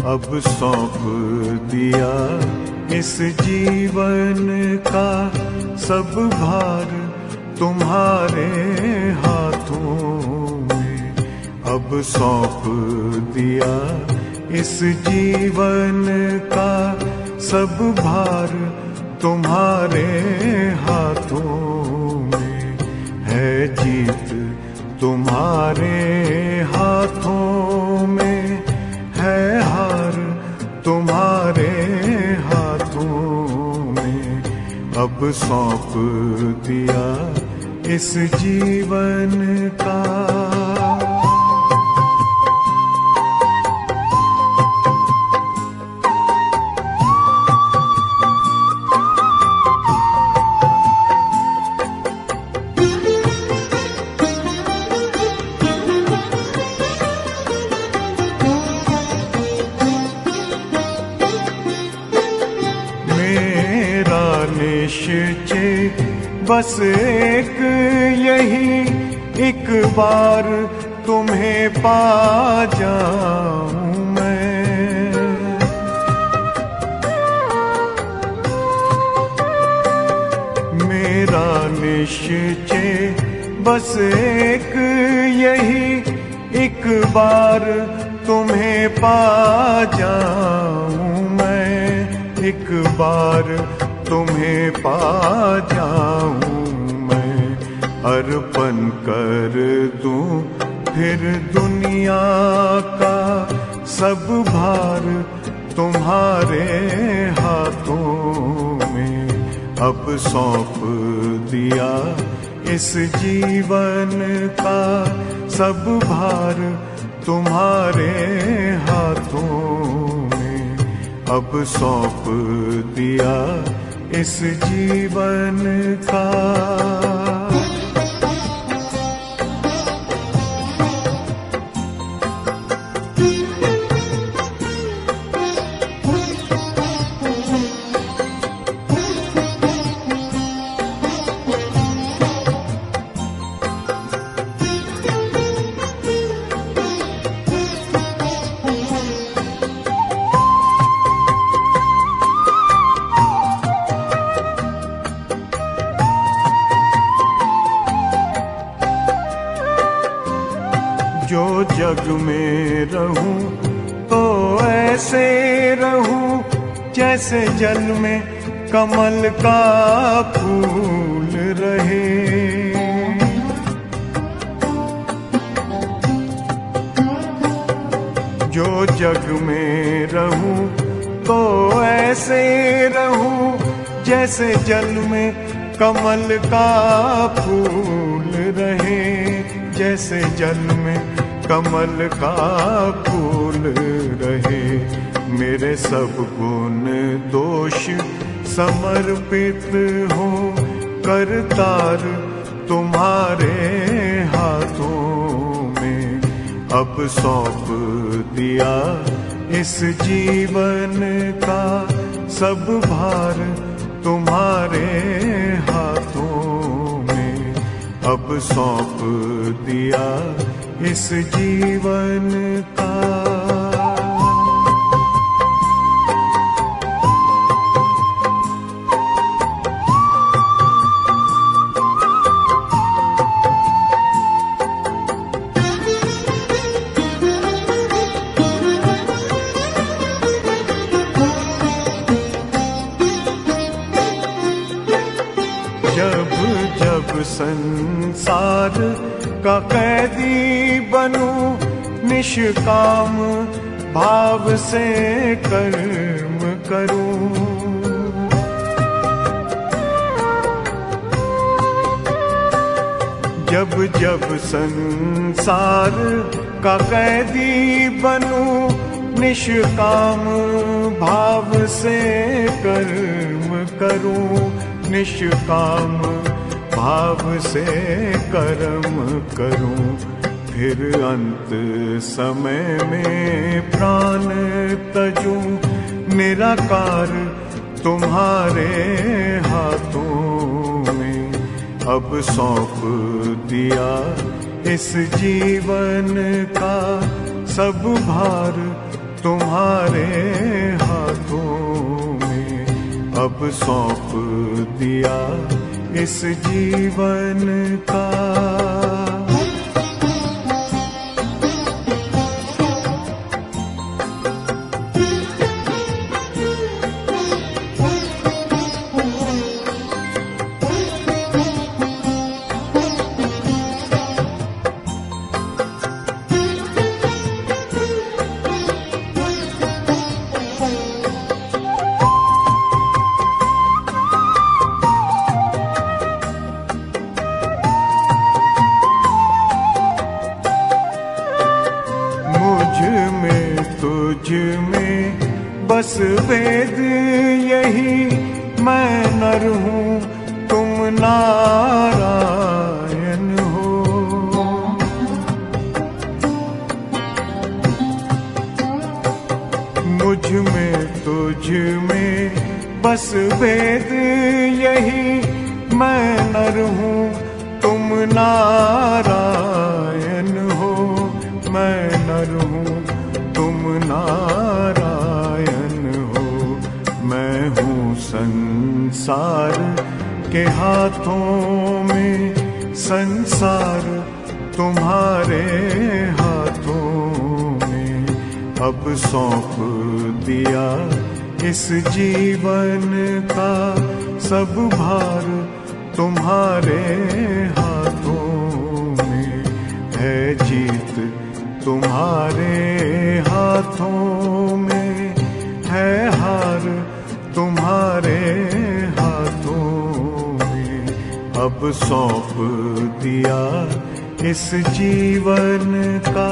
अब सौंप दिया इस जीवन का सब भार तुम्हारे हाथों में। अब सौंप दिया इस जीवन का सब भार तुम्हारे हाथों में। है जीत तुम्हारे हाथों में, है हार तुम्हारे हाथों में। अब सौंप दिया इस जीवन का। निश्चय बस एक यही, एक बार तुम्हें पा जाऊं मैं। मेरा निश्चय बस एक यही, एक बार तुम्हें पा जाऊं मैं। एक बार तुम्हें पा जाऊं मैं। अर्पण कर दूं फिर दुनिया का सब भार तुम्हारे हाथों में। अब सौंप दिया इस जीवन का सब भार तुम्हारे हाथों में। अब सौंप दिया इस जीवन का। जो जग में रहूं तो ऐसे रहूं जैसे जल में कमल का फूल रहे। जो जग में रहूं तो ऐसे रहूं जैसे जल में कमल का फूल रहे। जैसे जल में कमल का फूल रहे। मेरे सब गुण दोष समर्पित हो करतार तुम्हारे हाथों में। अब सौंप दिया इस जीवन का सब भार तुम्हारे हाथों में। अब सौंप दिया इस जीवन का। जब जब संसार का कैदी बनूं निष्काम भाव से कर्म करूं। जब जब संसार का कैदी बनूं निष्काम भाव से कर्म करूं। निष्काम भाव से कर्म करूं। फिर अंत समय में प्राण तजूं निराकार तुम्हारे हाथों में। अब सौंप दिया इस जीवन का सब भार तुम्हारे हाथों में अब सौंप दिया इस जीवन का। तुझ में बस वेद यही, मैं नर हूँ तुम नारायण हो। मुझ में तुझ में बस वेद यही, मैं नर हूँ तुम नारायण हो। मैं नर हूँ तुम नारायण हो। मैं हूँ संसार के हाथों में, संसार तुम्हारे हाथों में अब सौंप दिया इस जीवन का। सब भार तुम्हारे हाथों में है, जीत तुम्हारे हाथों में है, हार तुम्हारे हाथों में अब सौंप दिया इस जीवन का।